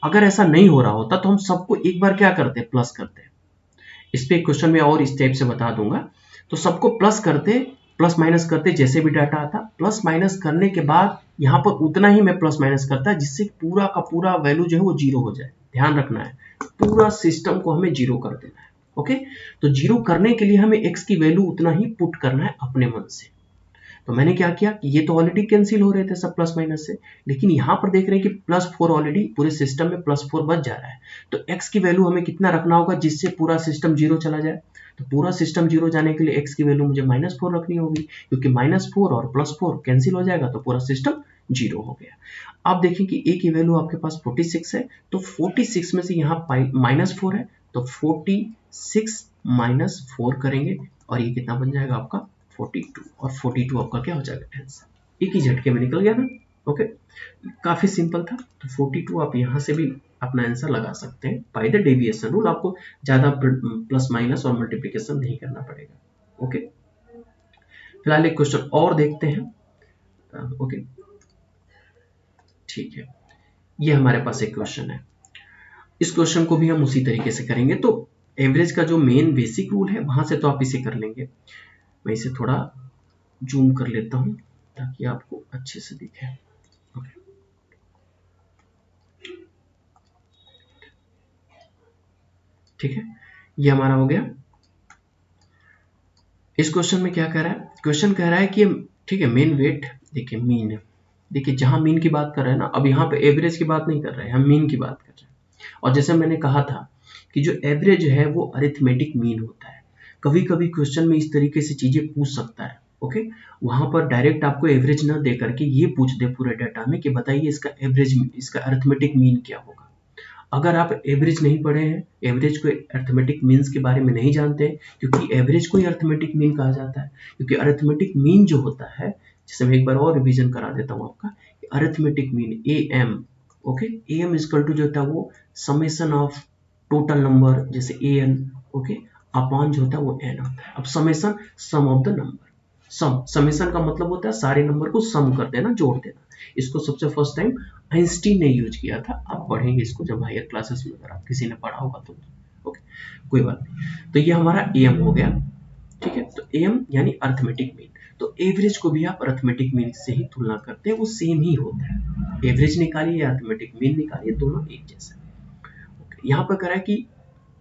अगर ऐसा नहीं हो रहा होता तो हम सबको एक बार क्या करते, प्लस करते। इस पे क्वेश्चन में और इस टाइप से बता दूंगा। तो सबको प्लस करते, प्लस माइनस करते, जैसे भी डाटा आता प्लस माइनस करने के बाद यहाँ पर उतना ही मैं प्लस माइनस करता जिससे पूरा का पूरा वैल्यू जो है वो जीरो हो जाए। ध्यान रखना है, पूरा सिस्टम को हमें जीरो कर देना है। ओके, तो जीरो करने के लिए हमें x की वैल्यू उतना ही पुट करना है अपने मन से। तो मैंने क्या किया कि ये तो ऑलरेडी कैंसिल हो रहे थे सब प्लस माइनस से, लेकिन यहाँ पर देख रहे हैं कि +4 ऑलरेडी पूरे सिस्टम में +4 बच जा रहा है। तो x की वैल्यू हमें कितना रखना होगा जिससे पूरा सिस्टम जीरो चला जाए। तो पूरा सिस्टम जीरो जाने के लिए x की वैल्यू मुझे -4 रखनी होगी, क्योंकि -4 और +4 कैंसिल हो जाएगा तो पूरा सिस्टम जीरो हो गया। आप देखें कि a की वैल्यू आपके पास 46 है, तो 46 में से यहाँ -4 है, तो 46 -4 करेंगे और ये कितना बन जाएगा आपका 42, और 42 आपका क्या हो जाएगा आंसर। एक ही झटके में निकल गया ना। ओके, काफी सिंपल था। तो 42 आप यहाँ से भी अपना आंसर लगा सकते हैं बाय द डेविएशन रूल। आपको ज्यादा प्लस माइनस और मल्टीप्लिकेशन नहीं करना पड़ेगा। ओके, फिलहाल एक क्वेश्चन और देखते हैं। ओके, ठीक है, ये हमारे पास एक क्वेश्चन है। इस क्वेश्चन को भी हम उसी तरीके से करेंगे। तो एवरेज का जो मेन बेसिक रूल है वहां से तो आप इसे कर लेंगे। मैं इसे थोड़ा जूम कर लेता हूं ताकि आपको अच्छे से दिखे। ओके, ठीक है, ये हमारा हो गया। इस क्वेश्चन में क्या कह रहा है, क्वेश्चन कह रहा है कि ठीक है मेन वेट, देखिए मीन, देखिए जहां मीन की बात कर रहे हैं ना, अब यहाँ पे एवरेज की बात नहीं कर रहे हैं, हम मीन की बात कर रहे हैं। और जैसे मैंने कहा था कि जो एवरेज है वो अरिथमेटिक मीन होता है। कभी कभी क्वेश्चन में इस तरीके से चीजें पूछ सकता है। ओके, वहां पर डायरेक्ट आपको एवरेज ना दे करके ये पूछ दे पूरे डाटा में कि बताइए इसका एवरेज, इसका अरिथमेटिक मीन क्या होगा। अगर आप एवरेज नहीं पढ़े हैं, एवरेज को अरिथमेटिक मीन्स के बारे में नहीं जानते हैं, क्योंकि एवरेज को ही अरिथमेटिक मीन कहा जाता है। क्योंकि अरिथमेटिक मीन जो होता है, जैसे मैं एक बार और रिवीजन करा देता हूं आपका, arithmetic mean AM, okay, AM equal to जो होता है वो समेशन ऑफ टोटल नंबर, जैसे AN, ओके, अपॉन जो होता है वो N होता है। अब summation sum of the number, summation का मतलब होता है सारे नंबर को सम कर देना, जोड़ देना। इसको सबसे फर्स्ट टाइम आइंस्टीन ने यूज किया था। आप पढ़ेंगे इसको जब हायर क्लासेस में, अगर आप किसी ने पढ़ा होगा तो। ओके, कोई बात नहीं। तो ये हमारा AM हो गया। ठीक है, तो AM यानी अरिथमेटिक मीन। तो एवरेज को भी आप अरिथमेटिक मीन से ही तुलना करते हैं, वो सेम ही होता है। एवरेज निकालिए या अरिथमेटिक मीन निकालिए, दोनों एक जैसा। ओके, यहाँ पर करा है कि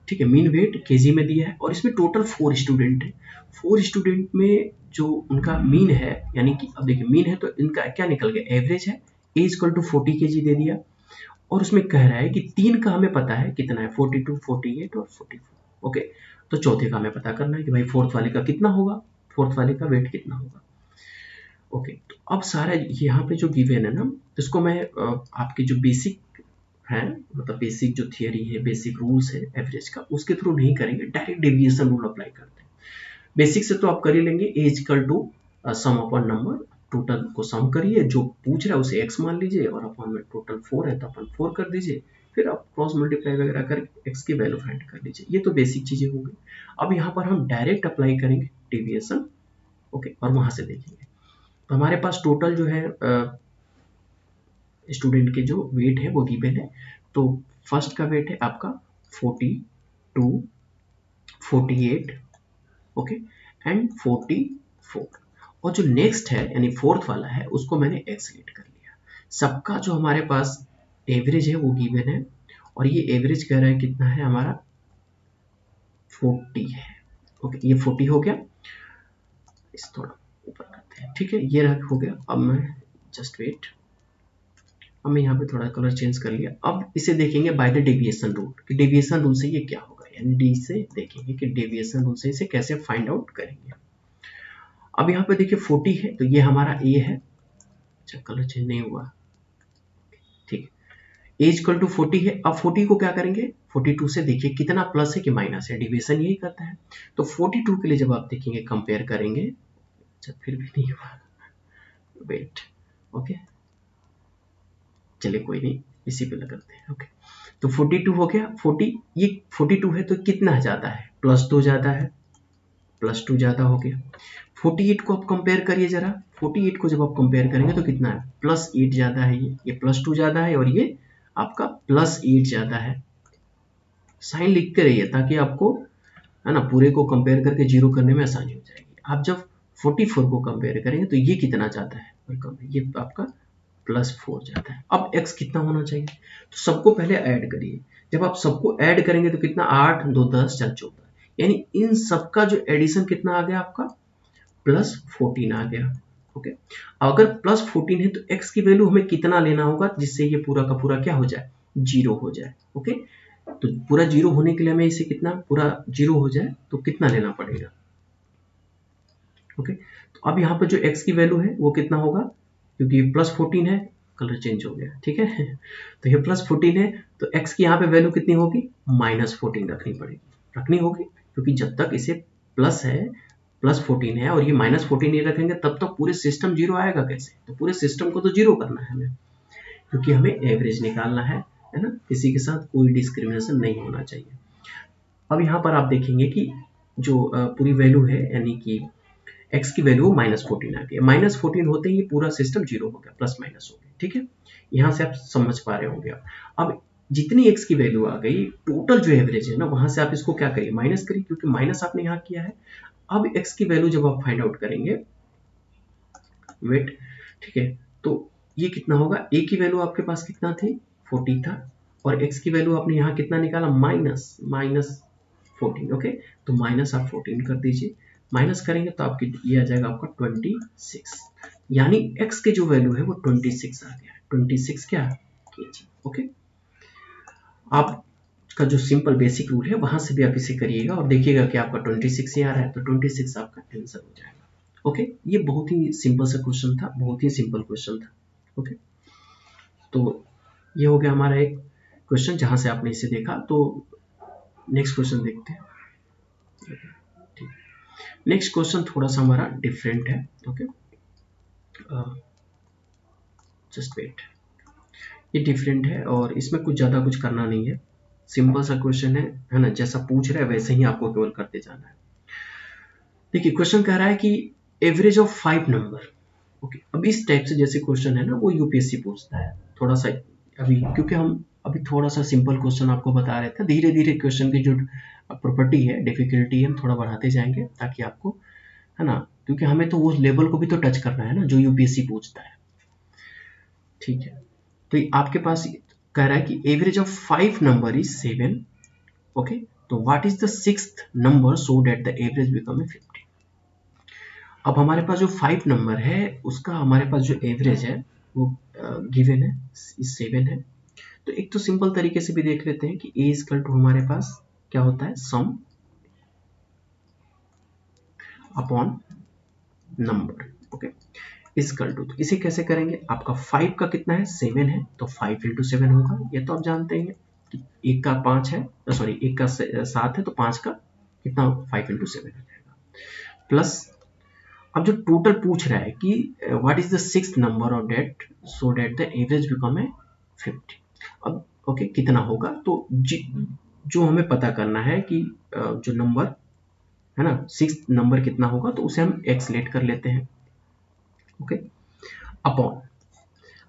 ठीक है मेन वेट केजी में दिया है और इसमें टोटल 4 स्टूडेंट है। 4 स्टूडेंट में जो उनका मीन है, यानी कि अब देखिए मीन है तो इनका क्या निकल गया, एवरेज है। ए इक्वल टू 40 केजी दे दिया, और उसमें कह रहा है कि 3 का हमें पता है कितना है, 42, 48 और 44। ओके, तो चौथे का हमें पता करना है कि भाई फोर्थ वाले का कितना होगा, फोर्थ वाले का वेट कितना होगा। ओके, तो अब सारा यहाँ पे जो गिवन है ना, इसको मैं आपकी जो बेसिक है, मतलब बेसिक जो थियरी है, बेसिक रूल्स है एवरेज का, उसके थ्रू नहीं करेंगे, डायरेक्ट डेविएशन रूल अप्लाई करते हैं। बेसिक से तो आप कर ही लेंगे, a equal to sum upon number, total को सम करिए, जो पूछ रहा है उसे x मान लीजिए, और अपॉन में टोटल 4 है तो अपन 4 कर दीजिए, फिर आप क्रॉस मल्टीप्लाई वगैरह कर x की वैल्यू फाइंड कर लीजिए। ये तो बेसिक चीजें हो गई। अब यहाँ पर हम डायरेक्ट अप्लाई करेंगे डेविएशन। ओके, और वहां से देखेंगे तो हमारे पास टोटल जो है स्टूडेंट के जो वेट है वो गिवन है। तो फर्स्ट का वेट है आपका 42, 48, ओके, एंड 44। और जो नेक्स्ट है यानी फोर्थ वाला है उसको मैंने एक्सलेट कर लिया। सबका जो हमारे पास एवरेज है वो गिवन है, और ये एवरेज कह रहा है कितना है हमारा 40 है। ओके, ये 40 हो गया, इस थोड़ा ऊपर करते हैं। ठीक है, ये हो गया। अब मैं जस्ट वेट, हमने यहाँ पे थोड़ा कलर चेंज कर लिया। अब इसे देखेंगे बाय द डेविएशन रूल, कि डेविएशन रूल से ये क्या होगा, यानी डी से देखेंगे कि डेविएशन रूल से इसे कैसे फाइंड आउट करेंगे। अब यहाँ पे देखिए 40 है तो ये हमारा ए है। अच्छा, कलर चेंज नहीं हुआ, ठीक है, ए इक्वल टू 40 है। अब 40 को क्या करेंगे, 42 से देखिए कितना प्लस है कि माइनस है, डिविएशन यही करता है। तो 42 के लिए जब आप देखेंगे कंपेयर करेंगे, अच्छा फिर भी नहीं हुआ, वेट, ओके, चलिए कोई नहीं, इसी पे करते हैं। ओके, तो 42 हो गया। 40, ये 42 है तो कितना ज़्यादा है, +2 ज़्यादा है, +2 ज़्यादा हो गया। 48 को आप कंपेयर करिए जरा, 48 को जब आप कंपेयर करेंगे तो कितना है, +8 ज़्यादा है, ये +2 ज़्यादा है और ये आपका +8 ज़्यादा है। साइन लिखते रहिए ताकि आपको, है ना, पूरे को कंपेयर करके जीरो करने में आसानी हो जाएगी। आप जब 44 को कंपेयर करेंगे तो ये कितना जाता है और कम है, ये आपका +4 जाता है। अब x कितना होना चाहिए, तो सबको पहले ऐड करिए। जब आप सबको ऐड करेंगे तो कितना, 8 2 10 4 14, यानी इन सबका जो एडिशन कितना आ गया आपका, +14 आ गया। ओके, अगर +14 है तो x की वैल्यू हमें कितना लेना होगा जिससे ये पूरा का पूरा क्या हो जाए, जीरो हो जाए। ओके, तो पूरा जीरो होने के लिए हमें इसे कितना, पूरा जीरो हो जाए तो कितना लेना पड़ेगा। ओके, तो अब यहाँ पर जो x की वैल्यू है वो कितना होगा, क्योंकि +14 है, कलर चेंज हो गया, ठीक है। तो ये +14 है तो x की यहाँ पे वैल्यू कितनी होगी, -14 रखनी पड़ेगी, रखनी होगी, क्योंकि जब तक इसे प्लस है, +14 है और ये -14 नहीं रखेंगे तब तक पूरे सिस्टम जीरो आएगा कैसे, तो पूरे सिस्टम को तो जीरो करना है हमें, क्योंकि हमें एवरेज निकालना है ना, किसी के साथ कोई डिस्क्रिमिनेशन नहीं होना चाहिए। अब यहाँ पर आप देखेंगे कि जो पूरी वैल्यू है, यानी कि x की वैल्यू -14 आ गई, -14 होते ही पूरा सिस्टम जीरो हो गया, प्लस माइनस हो गया, ठीक है। यहाँ से आप समझ पा रहे होंगे। अब जितनी x की वैल्यू आ गई, टोटल जो एवरेज है ना, वहां से आप इसको क्या करिए, माइनस करिए, क्योंकि माइनस आपने यहाँ किया है। अब x की वैल्यू जब आप फाइंड आउट करेंगे, वेट, ठीक है, तो ये कितना होगा, a की वैल्यू आपके पास कितना थी, 40 था, और x की वैल्यू आपने यहाँ कितना निकाला, -14। ओके, तो माइनस आप 14 कर दीजिए, माइनस करेंगे तो आपकी ये आ जाएगा आपका 26, यानी x के जो वैल्यू है वो 26 आ गया, 26 क्या kg। ओके, आप का जो सिंपल बेसिक रूल है वहां से भी आप इसे करिएगा और देखिएगा कि आपका 26 ही आ रहा है, तो 26 आपका आंसर हो जाएगा। ओके, ये बहुत ही सिंपल सा क्वेश्चन था, बहुत ही सिंपल क्वेश्चन था। ओके, तो ये हो गया हमारा एक क्वेश्चन जहां से आपने इसे देखा। तो नेक्स्ट क्वेश्चन देखते हैं। ठीक, नेक्स्ट क्वेश्चन थोड़ा सा हमारा डिफरेंट है। ओके, जस्ट वेट, ये डिफरेंट है और इसमें कुछ ज़्यादा कुछ करना नहीं है, सिंपल सा क्वेश्चन है ना, जैसा पूछ रहा है वैसे ही आपको केवल करते जाना है। देखिए, क्वेश्चन कह रहा है कि एवरेज ऑफ 5 नंबर। ओके, अब इस टाइप से जैसे क्वेश्चन है ना, वो यूपीएससी पूछता है थोड़ा सा। अभी क्योंकि हम अभी थोड़ा सा सिंपल क्वेश्चन आपको बता रहे थे, धीरे धीरे क्वेश्चन की जो प्रॉपर्टी है, डिफिकल्टी है, हम थोड़ा बढ़ाते जाएंगे ताकि आपको, है ना, क्योंकि हमें तो उस लेवल को भी तो टच करना है ना जो यूपीएससी पूछता है। ठीक है, तो आपके पास कह रहा है कि average of 5 number is 7। Okay, तो what is the 6th number so that the average become 50। अब हमारे पास जो 5 नंबर है उसका हमारे पास जो एवरेज है वो गिवन है, 7 है। तो एक तो सिंपल तरीके से भी देख लेते हैं कि a इक्वल टू हमारे पास क्या होता है, sum upon number. Okay, equal to, तो इसे कैसे करेंगे, आपका 5 का कितना है, 7 है, तो 5 × 7 होगा, ये तो आप जानते हैं कि एक का 5 है, सॉरी एक का 7 है, तो 5 का कितना, 5 × 7 हो जाएगा, प्लस अब जो टोटल पूछ रहा है कि what is the 6th number of that so that the average become 50। अब ओके, कितना होगा, तो जो हमें पता करना है कि जो नंबर है ना, 6th नंबर कितना होगा, तो उसे हम x लेट कर लेते हैं। ओके, अपॉन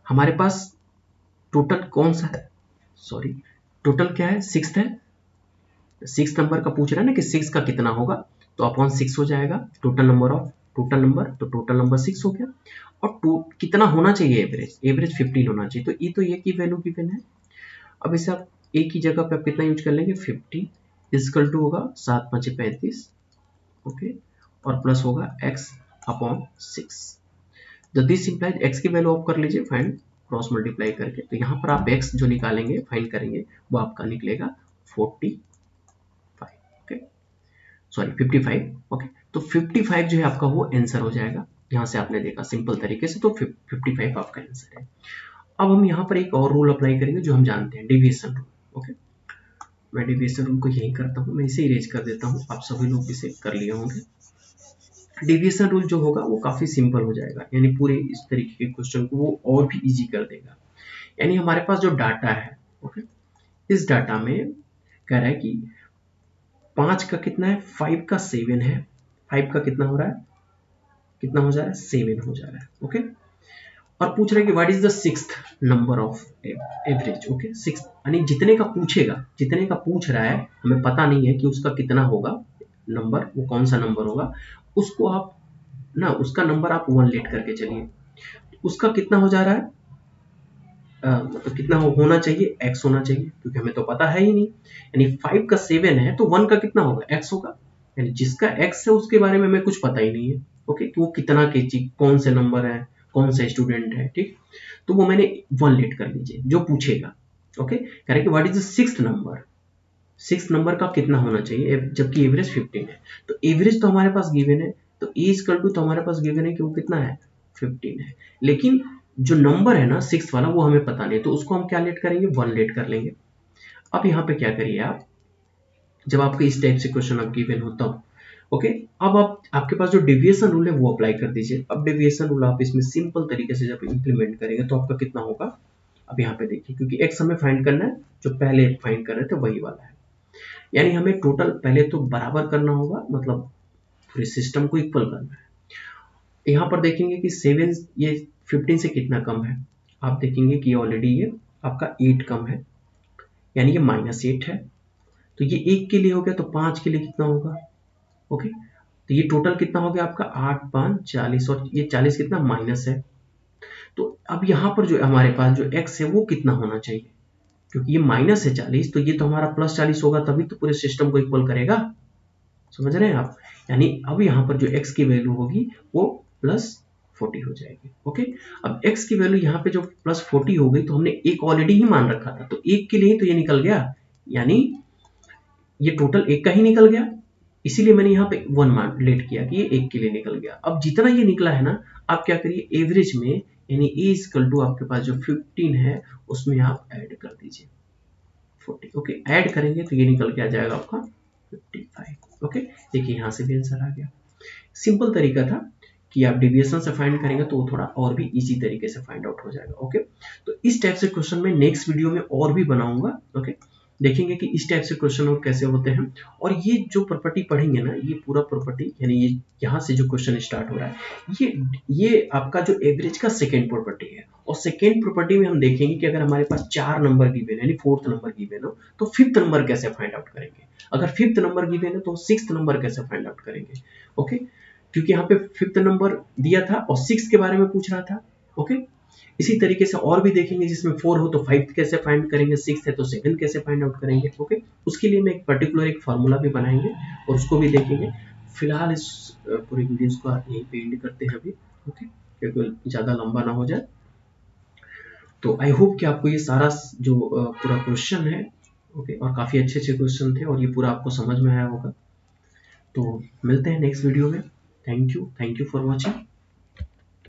हमारे पास टोटल कौन सा है, सॉरी टोटल क्या है, 6th है, 6th नंबर का पूछ रहा है ना कि 6 का कितना होगा, तो अपॉन 6 हो जाएगा, total number of total number, तो टोटल नंबर 6 हो गया, और कितना होना चाहिए, एवरेज, एवरेज 15 होना चाहिए, तो ये की वैल्यू गिवन है। अब इसे आप ए की जगह पे आप कितना यूज कर लेंगे, 50 इक्वल टू होगा 7 × 5 = 35। ओके, और प्लस होगा x अपॉन 6। तो दिस इंप्लाइज x की वैल्यू आप कर लीजिए फाइंड क्रॉस मल्टीप्लाई करके, तो यहाँ पर आप x जो निकालेंगे फाइंड करेंगे वो आपका निकलेगा 45। Okay, sorry 55। ओके, तो 55 जो है आपका वो आंसर हो जाएगा, यहाँ से आपने देखा सिंपल तरीके से, तो 55 आपका आंसर है। अब हम यहाँ पर एक और रूल अप्लाई करेंगे जो हम जानते हैं, डेविएशन रूल। ओके, मैं डेविएशन रूल को यही करता हूँ, मैं इसे इरेज कर देता हूँ, आप सभी लोग इसे कर लिए होंगे। डेविएशन रूल जो होगा वो काफी सिंपल हो जाएगा, यानी पूरे इस तरीके के क्वेश्चन को वो और भी इजी कर देगा। यानी हमारे पास जो डाटा है, ओके, इस डाटा में कह रहा है कि 5 का कितना है, 5 का 7 है, 5 का कितना हो रहा है, कितना हो जा रहा है, 7 हो जा रहा है, ओके। और पूछ रहा है कि what is the sixth number of average, okay, sixth यानी जितने का पूछेगा, जितने का पूछ रहा है, हमें पता नहीं है कि उसका कितना होगा नंबर, वो कौन सा नंबर होगा, उसको आप ना, उसका नंबर आप 1 लेट करके चलिए, उसका कितना हो जा रहा है, मतलब कितना होना चाहिए, x होना चाहिए, क्योंकि हमें तो पता है ही नहीं, यानी 5 का 7 है तो 1 का कितना होगा, x होगा, यानी जिसका x है उसके बारे में हमें कुछ पता ही नहीं है, ओके, कि वो कितना केजी, कौन से नंबर है, कौन सा स्टूडेंट है, ठीक, तो वो मैंने 1 लेट कर लीजिए जो पूछेगा, ओके। कह रहे कि what is the sixth number, six number का कितना होना चाहिए, जबकि एवरेज 15 है, तो एवरेज तो हमारे पास गिवन है, तो ए इक्वल टू तो हमारे पास गिवन है कि वो कितना है, 15 है, लेकिन जो नंबर है ना सिक्स वाला वो हमें पता नहीं, तो उसको हम क्या लेट करेंगे, 1 लेट कर लेंगे। अब यहाँ पे क्या करिए आप, जब आपके इस टाइप से क्वेश्चन आप गिवन हो तब, ओके, अब आप आपके पास जो डेविएशन रूल है वो अप्लाई कर दीजिए। अब डेविएशन रूल आप इसमें सिंपल तरीके से जब इंप्लीमेंट करेंगे तो आपका कितना होगा, अब यहाँ पे देखिए, क्योंकि एक्स हमें फाइंड करना है, जो पहले फाइंड कर रहे थे वही वाला है, यानी हमें टोटल पहले तो बराबर करना होगा, मतलब पूरे सिस्टम को इक्वल करना है। यहाँ पर देखेंगे कि 7 ये 15 से कितना कम है, आप देखेंगे कि ऑलरेडी ये आपका 8 कम है, यानी ये -8 है, तो ये 1 के लिए हो गया, तो 5 के लिए कितना होगा, ओके, तो ये टोटल कितना हो गया आपका 8 5 40, और ये 40 कितना माइनस है, तो अब यहाँ पर जो हमारे पास जो x है वो कितना होना चाहिए, क्योंकि ये माइनस है 40, तो ये तो हमारा +40 होगा, तभी तो पूरे सिस्टम को इक्वल करेगा, समझ रहे हैं आप, यानी अब यहाँ पर जो x की वैल्यू होगी वो +40 हो जाएगी, ओके। अब x की वैल्यू यहाँ पे जो +40 हो गई, तो हमने एक ऑलरेडी ही मान रखा था, तो एक के लिए ही तो ये निकल गया, यानी ये टोटल एक का ही निकल गया, इसीलिए मैंने यहाँ पे 1 मान लेट किया कि ये एक के लिए निकल गया। अब जितना ये निकला है ना, आप क्या करिए एवरेज में, यानी a इक्वल टू आपके पास जो 15 है उसमें आप ऐड कर दीजिए 40, ओके, ऐड करेंगे तो ये निकल के आ जाएगा आपका 55, ओके। देखिए यहाँ से भी आंसर आ गया, सिंपल तरीका था कि आप डेविएशन से फाइंड करेंगे तो वो थोड़ा और भी इजी तरीके से फाइंड आउट हो जाएगा, ओके। तो इस टाइप से क्वेश्चन मैं नेक्स्ट वीडियो में और भी बनाऊंगा, ओके, देखेंगे कि इस टाइप से क्वेश्चन और कैसे होते हैं, और ये जो प्रॉपर्टी पढ़ेंगे ना, ये पूरा प्रॉपर्टी, यानी ये यहाँ से जो क्वेश्चन स्टार्ट हो रहा है, ये आपका जो एवरेज का सेकेंड प्रॉपर्टी है, और सेकेंड प्रॉपर्टी में हम देखेंगे कि अगर हमारे पास 4 नंबर गिवन है, यानी फोर्थ नंबर गिवन हो, तो फिफ्थ नंबर कैसे फाइंड आउट करेंगे, अगर फिफ्थ नंबर गिवन है तो सिक्स्थ नंबर कैसे फाइंड आउट करेंगे, ओके, क्योंकि यहाँ पे फिफ्थ नंबर दिया था और सिक्स के बारे में पूछ रहा था, ओके। इसी तरीके से और भी देखेंगे, जिसमें 4 हो तो 5 कैसे फाइंड करेंगे, 6 है तो 7 कैसे फाइंड आउट करेंगे, ओके। उसके लिए मैं एक पर्टिकुलर एक फार्मूला भी बनाएंगे और उसको भी देखेंगे। फिलहाल इस पूरी वीडियोस को यहीं पे एंड करते हैं अभी, ओके, क्योंकि ज़्यादा लंबा ना हो जाए। तो आई होप कि आपको ये सारा जो पूरा क्वेश्चन है, ओके, और काफ़ी अच्छे अच्छे क्वेश्चन थे और ये पूरा आपको समझ में आया होगा। तो मिलते हैं नेक्स्ट वीडियो में। Thank you for watching.